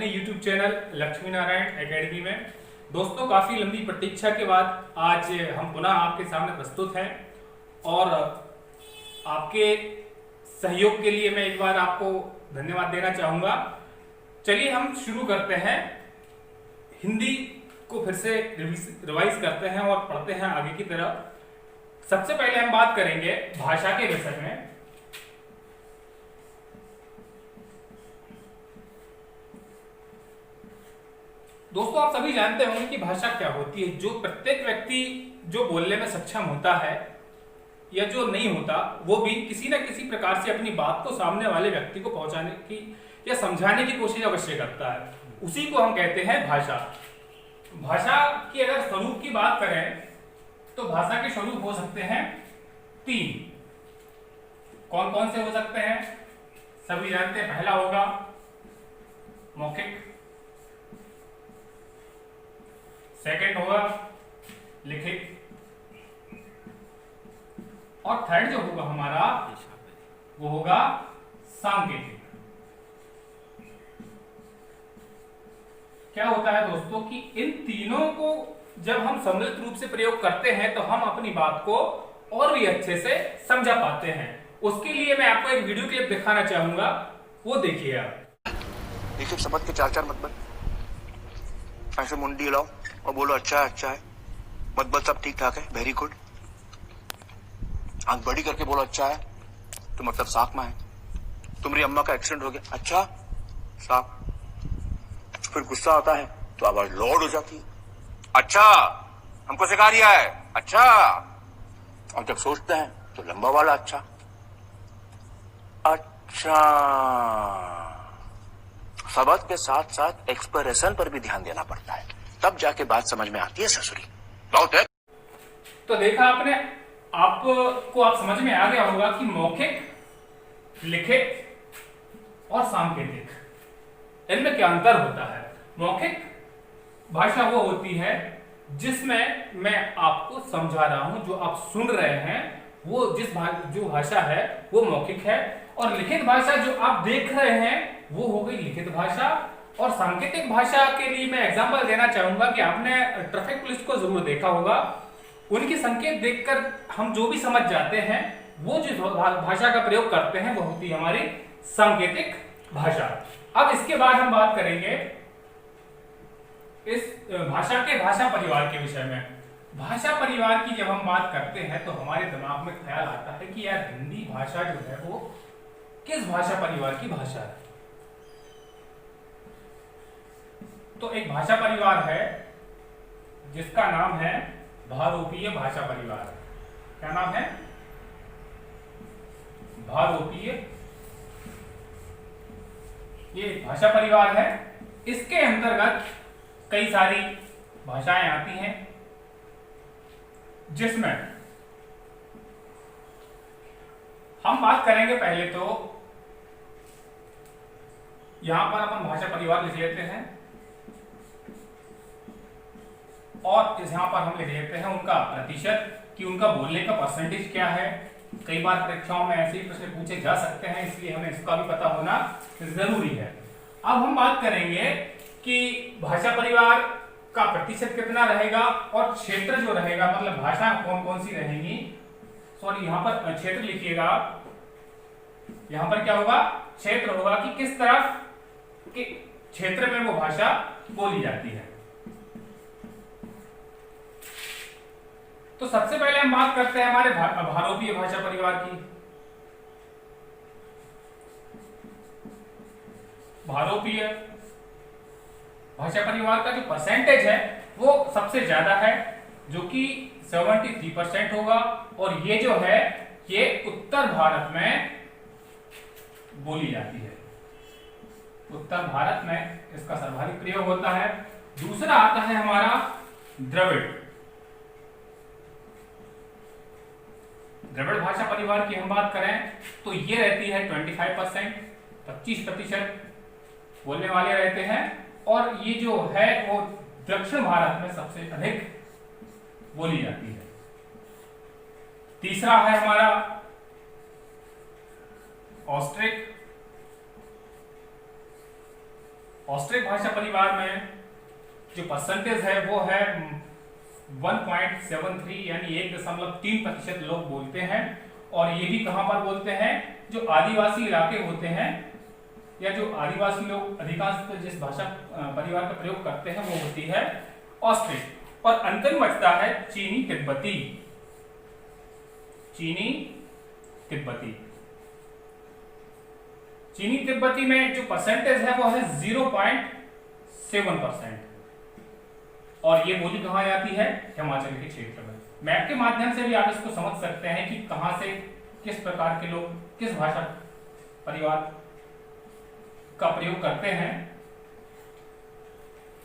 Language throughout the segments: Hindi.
अपने YouTube channel Lakshmi Narayan academy में। दोस्तों, काफी लंबी प्रतीक्षा के बाद आज हम पुनः आपके सामने प्रस्तुत हैं और आपके सहयोग के लिए मैं एक बार आपको धन्यवाद देना चाहूंगा। चलिए हम शुरू करते हैं, हिंदी को फिर से रिवाइज करते हैं और पढ़ते हैं आगे की तरफ। सबसे पहले हम बात करेंगे भाषा के विषय में। दोस्तों, आप सभी जानते होंगे कि भाषा क्या होती है। जो प्रत्येक व्यक्ति जो बोलने में सक्षम होता है या जो नहीं होता, वो भी किसी न किसी प्रकार से अपनी बात को सामने वाले व्यक्ति को पहुंचाने की या समझाने की कोशिश अवश्य करता है। उसी को हम कहते हैं भाषा। भाषा की अगर स्वरूप की बात करें तो भाषा के स्वरूप हो सकते हैं 3। कौन कौन से हो सकते हैं सभी जानते हैं। पहला होगा मौखिक, सेकंड होगा लिखित, और थर्ड जो होगा हमारा वो होगा सांकेतिक। क्या होता है दोस्तों कि इन तीनों को जब हम सम्मिलित रूप से प्रयोग करते हैं तो हम अपनी बात को और भी अच्छे से समझा पाते हैं। उसके लिए मैं आपको एक वीडियो क्लिप दिखाना चाहूंगा, वो देखिए आप। देखिए, समझ के चार मत बन, ऐसे मुंडी हिलाओ और बोलो अच्छा है अच्छा है। मत बल सब ठीक ठाक है, वेरी गुड। आंख बड़ी करके बोलो अच्छा है तो मतलब साफ में है। तुम्हारी अम्मा का एक्सीडेंट हो गया, अच्छा साफ। फिर गुस्सा आता है तो आवाज लोड हो जाती है, अच्छा हमको सिखा दिया है, अच्छा। और जब सोचते हैं तो लंबा वाला अच्छा। अच्छा, शब्द के साथ साथ एक्सप्रेशन पर भी ध्यान देना पड़ता है, तब जाके बात समझ में आती है ससुरी। बहुत है। तो देखा आपने, आपको आप समझ में आ गया होगा कि मौखिक, लिखित और सांकेतिक, इनमें क्या अंतर होता है। मौखिक भाषा वो होती है जिसमें मैं आपको समझा रहा हूं, जो आप सुन रहे हैं वो जो भाषा है वो मौखिक है। और लिखित भाषा जो आप देख रहे हैं वो हो गई लिखित भाषा। और सांकेतिक भाषा के लिए मैं एग्जांपल देना चाहूंगा कि आपने ट्रैफिक पुलिस को जरूर देखा होगा। उनके संकेत देखकर हम जो भी समझ जाते हैं, वो जो भाषा का प्रयोग करते हैं वो होती है हमारी सांकेतिक भाषा। अब इसके बाद हम बात करेंगे इस भाषा के भाषा परिवार के विषय में। भाषा परिवार की जब हम बात करते हैं तो हमारे दिमाग में ख्याल आता है कि यार हिंदी भाषा जो है वो किस भाषा परिवार की भाषा है। तो एक भाषा परिवार है जिसका नाम है भारोपीय भाषा परिवार। क्या नाम है? भारोपीय। ये भाषा परिवार है। इसके अंतर्गत कई सारी भाषाएं आती हैं, जिसमें हम बात करेंगे पहले तो यहां पर अपन भाषा परिवार लिख लेते हैं और यहां पर हम लिख लेते हैं उनका प्रतिशत, कि उनका बोलने का परसेंटेज क्या है। कई बार परीक्षाओं में ऐसे ही प्रश्न पूछे जा सकते हैं, इसलिए हमें इसका भी पता होना जरूरी है। अब हम बात करेंगे कि भाषा परिवार का प्रतिशत कितना रहेगा और क्षेत्र जो रहेगा, मतलब भाषा कौन कौन सी रहेंगी। सॉरी, यहां पर क्षेत्र लिखिएगा। यहां पर क्या होगा? क्षेत्र होगा कि किस तरफ के क्षेत्र में वो भाषा बोली जाती है। तो सबसे पहले हम बात करते हैं हमारे भारोपीय भाषा परिवार की। भारोपीय भाषा परिवार का जो परसेंटेज है वो सबसे ज्यादा है, जो कि 73% होगा। और ये जो है ये उत्तर भारत में बोली जाती है। उत्तर भारत में इसका सर्वाधिक प्रयोग होता है। दूसरा आता है हमारा द्रविड़। द्रविड़ भाषा परिवार की हम बात करें तो ये रहती है 25%, 25% बोलने वाले रहते हैं। और ये जो है वो दक्षिण भारत में सबसे अधिक बोली जाती है। तीसरा है हमारा ऑस्ट्रिक। ऑस्ट्रिक भाषा परिवार में जो परसेंटेज है वो है 1.73 यानी 1.3% लोग बोलते हैं। और ये भी कहां पर बोलते हैं, जो आदिवासी इलाके होते हैं या जो आदिवासी लोग अधिकांश जिस भाषा परिवार का प्रयोग करते हैं वो होती है ऑस्ट्रिक। और अंतिम बचता है चीनी तिब्बती। चीनी तिब्बती चीनी तिब्बती में जो परसेंटेज है वो है 0.7%। और ये बोली कहां जाती है, हिमाचल के क्षेत्र में। मैप के माध्यम से भी आप इसको समझ सकते हैं कि कहां से किस प्रकार के लोग किस भाषा परिवार का प्रयोग करते हैं।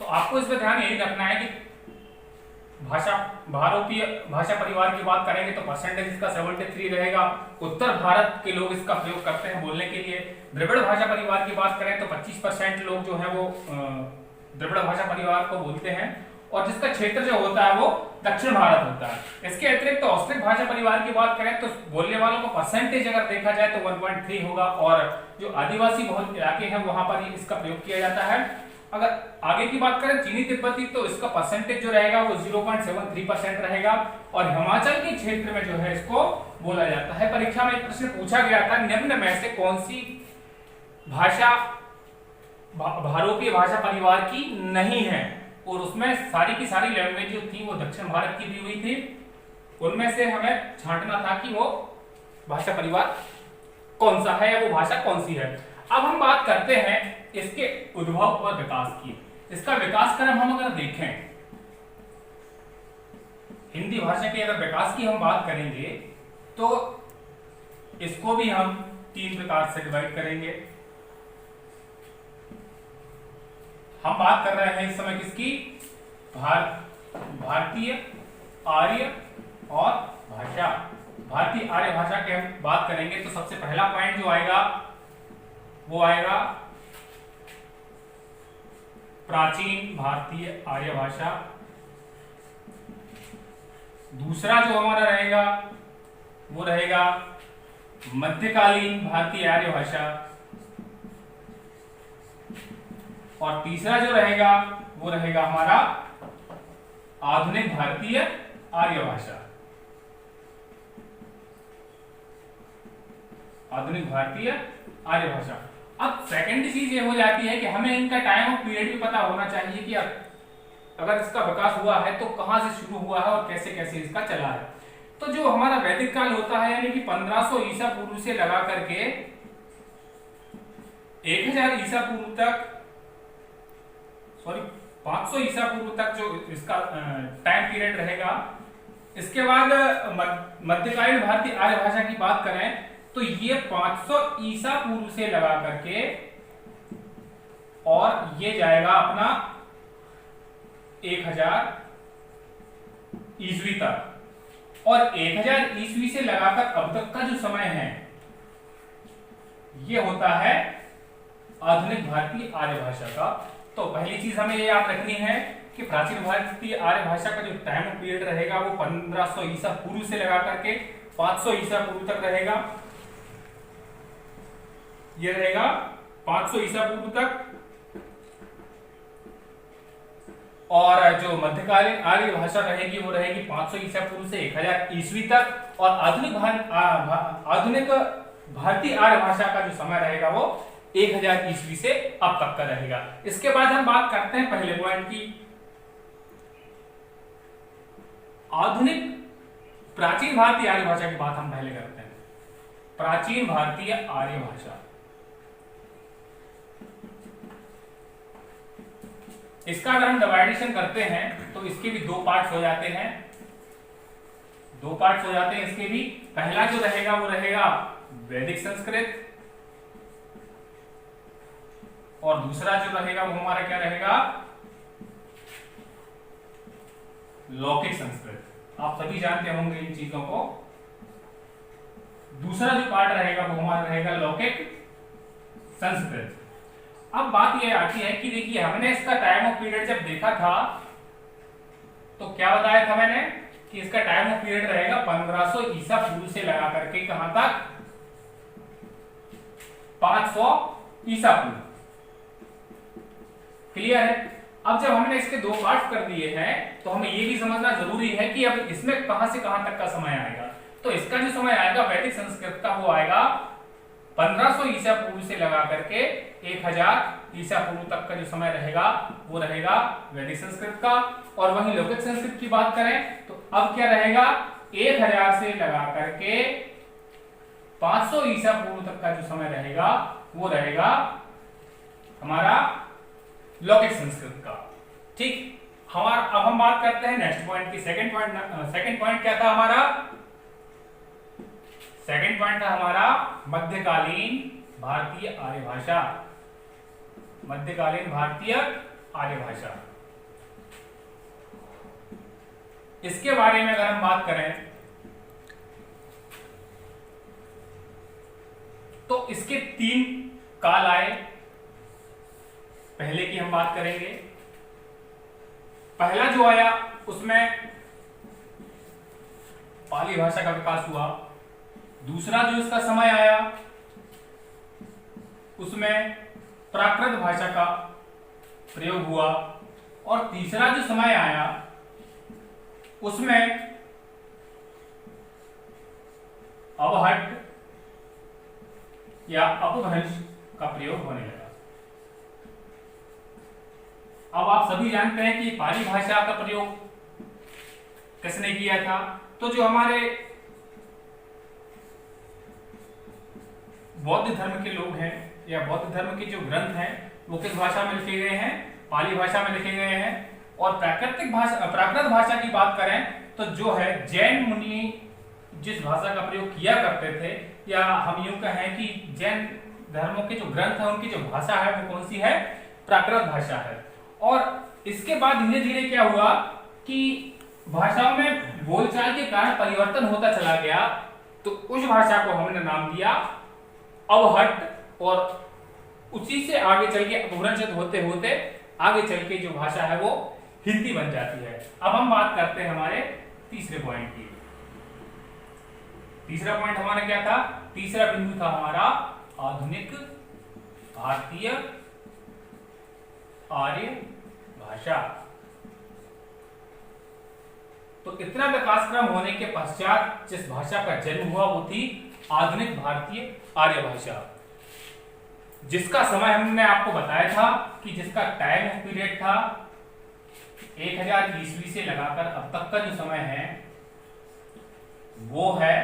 तो आपको इस पर ध्यान यही रखना है कि भारतीय भाषा परिवार की बात करेंगे तो परसेंटेज इसका 73 रहेगा। उत्तर भारत के लोग इसका प्रयोग करते हैं बोलने के लिए। द्रविड़ भाषा परिवार की बात करें तो 25% लोग जो है वो द्रविड़ भाषा परिवार को बोलते हैं। और जिसका क्षेत्र जो होता है वो दक्षिण भारत होता है। इसके अतिरिक्त तो ऑस्ट्रिक भाषा परिवार की बात करें तो बोलने वालों को परसेंटेज अगर देखा जाए तो 1.3 होगा। और जो आदिवासी बहुल इलाके हैं वहां पर इसका प्रयोग किया जाता है। अगर आगे की बात करें चीनी तिब्बती तो इसका परसेंटेज जो रहेगा वो 0.73% रहेगा। और हिमाचल के क्षेत्र में जो है इसको बोला जाता है। परीक्षा में एक प्रश्न पूछा गया था, निम्न में से कौन सी भाषा भारतीय भाषा परिवार की नहीं है। और उसमें सारी की सारी लैंग्वेज जो थी वो दक्षिण भारत की दी हुई थी। उनमें से हमें छांटना था कि वो भाषा परिवार कौन सा है या वो भाषा कौन सी है। अब हम बात करते हैं इसके उद्भव और विकास की। इसका विकास क्रम हम अगर देखें, हिंदी भाषा के अगर विकास की हम बात करेंगे तो इसको भी हम 3 प्रकार से डिवाइड करेंगे। हम बात कर रहे हैं इस समय किसकी, भारतीय आर्य और भाषा। भारतीय आर्य भाषा की हम बात करेंगे तो सबसे पहला पॉइंट जो आएगा वो आएगा प्राचीन भारतीय आर्य भाषा। दूसरा जो हमारा रहेगा वो रहेगा मध्यकालीन भारतीय आर्य भाषा। और तीसरा जो रहेगा वो रहेगा हमारा आधुनिक भारतीय आर्य भाषा। आधुनिक भारतीय आर्य भाषा। अब सेकेंड चीज ये हो जाती है कि हमें इनका टाइम ऑफ पीरियड भी पता होना चाहिए कि अगर इसका विकास हुआ है तो कहां से शुरू हुआ है और कैसे कैसे इसका चला है। तो जो हमारा वैदिक काल होता है यानी कि 1500 ईसा पूर्व से लगा करके 1000 ईसा पूर्व तक, 500 ईसा पूर्व तक जो इसका टाइम पीरियड रहेगा। इसके बाद मध्यकालीन भारतीय आर्य भाषा की बात करें तो ये 500 ईसा पूर्व से लगा करके और ये जाएगा अपना 1000 ईस्वी तक। और 1000 ईस्वी से लगाकर अब तक का जो समय है ये होता है आधुनिक भारतीय आर्य भाषा का। तो पहली चीज हमें ये याद रखनी है कि प्राचीन भारतीय आर्य भाषा का जो टाइम पीरियड रहेगा वो 1500 ईसा पूर्व से लगा करके 500 ईसा पूर्व तक रहेगा। ये रहेगा 500 ईसा पूर्व तक। और जो मध्यकालीन आर्य भाषा रहेगी वो रहेगी 500 ईसा पूर्व से 1000 ईस्वी तक। और आधुनिक भारतीय आर्य भाषा का जो समय रहेगा वो 1000 ईस्वी से अब तक का रहेगा। इसके बाद हम बात करते हैं पहले पॉइंट की, आधुनिक प्राचीन भारतीय आर्य भाषा की बात हम पहले करते हैं। प्राचीन भारतीय आर्य भाषा, इसका अगर हम डिवाइडेशन करते हैं तो इसके भी 2 पार्ट्स हो जाते हैं। 2 पार्ट्स हो जाते हैं इसके भी। पहला जो रहेगा वो रहेगा वैदिक संस्कृत और दूसरा जो रहेगा वो हमारा क्या रहेगा, लौकिक संस्कृत। आप सभी जानते होंगे इन चीजों को। दूसरा जो पार्ट रहेगा वो हमारा रहेगा लौकिक संस्कृत। अब बात यह आती है कि देखिए हमने इसका टाइम ऑफ पीरियड जब देखा था तो क्या बताया था मैंने कि इसका टाइम ऑफ पीरियड रहेगा 1500 ईसा पूर्व से लगा करके कहां तक, 500 ईसा पूर्व। क्लियर है। अब जब हमने इसके दो पार्ट कर दिए हैं तो हमें ये भी समझना जरूरी है कि अब इसमें कहां से कहां तक का समय आएगा। तो इसका जो समय आएगा वैदिक संस्कृत का वो आएगा 1500 ईसा पूर्व से लगा करके 1000 ईसा पूर्व तक का जो समय रहेगा वो रहेगा वैदिक संस्कृत का। और वहीं लौकिक संस्कृत की बात करें तो अब क्या रहेगा, 1000 से लगा करके 500 ईसा पूर्व तक का जो समय रहेगा वो रहेगा हमारा लौकिक संस्कृत का। ठीक, हमारा अब हम बात करते हैं नेक्स्ट पॉइंट की। सेकंड पॉइंट क्या था हमारा? सेकंड पॉइंट था हमारा मध्यकालीन भारतीय आर्य भाषा। मध्यकालीन भारतीय आर्य भाषा, इसके बारे में अगर हम बात करें तो इसके 3 काल आए। पहले की हम बात करेंगे। पहला जो आया उसमें पाली भाषा का विकास हुआ। दूसरा जो इसका समय आया उसमें प्राकृत भाषा का प्रयोग हुआ। और तीसरा जो समय आया उसमें अवहट्ट या अपभ्रंश का प्रयोग होने लगा। अब आप सभी जानते हैं कि पाली भाषा का प्रयोग किसने किया था? तो जो हमारे बौद्ध धर्म के लोग हैं या बौद्ध धर्म के जो ग्रंथ हैं वो किस भाषा में लिखे गए हैं? पाली भाषा में लिखे गए हैं। और प्राकृत भाषा की बात करें तो जो है जैन मुनि जिस भाषा का प्रयोग किया करते थे, या हम यूं कहें कि जैन धर्मों के जो ग्रंथ है उनकी जो भाषा है वो कौन सी है? प्राकृत भाषा है। और इसके बाद धीरे धीरे क्या हुआ कि भाषाओं में बोलचाल के कारण परिवर्तन होता चला गया। तो उस भाषा को हमने नाम दिया अवहट्ट। और उसी से आगे चल के अपभ्रंशित होते होते आगे चल के जो भाषा है वो हिंदी बन जाती है। अब हम बात करते हैं हमारे तीसरे पॉइंट की। तीसरा पॉइंट हमारा क्या था? तीसरा बिंदु था हमारा आधुनिक भारतीय आर्य भाषा। तो इतना विकास क्रम होने के पश्चात जिस भाषा का जन्म हुआ वो थी आधुनिक भारतीय आर्य भाषा, जिसका समय हमने आपको बताया था कि जिसका टाइम ऑफ पीरियड था 1000 ईस्वी से लगाकर अब तक का जो समय है वो है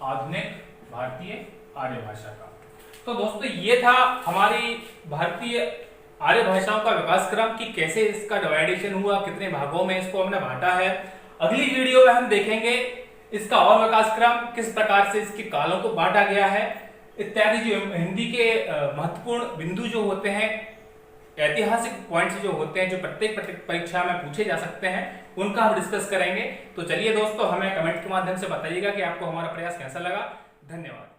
आधुनिक भारतीय आर्य भाषा का। तो दोस्तों ये था हमारी भारतीय आर्य भाषाओं का विकास क्रम कि कैसे इसका डिवाइडेशन हुआ, कितने भागों में इसको हमने बांटा है। अगली वीडियो में हम देखेंगे इसका और विकास क्रम, किस प्रकार से इसके कालों को बांटा गया है इत्यादि। जो हिंदी के महत्वपूर्ण बिंदु जो होते हैं, ऐतिहासिक पॉइंट्स जो होते हैं, जो प्रत्येक परीक्षा में पूछे जा सकते हैं, उनका हम डिस्कस करेंगे। तो चलिए दोस्तों, हमें कमेंट के माध्यम से बताइएगा कि आपको हमारा प्रयास कैसा लगा। धन्यवाद।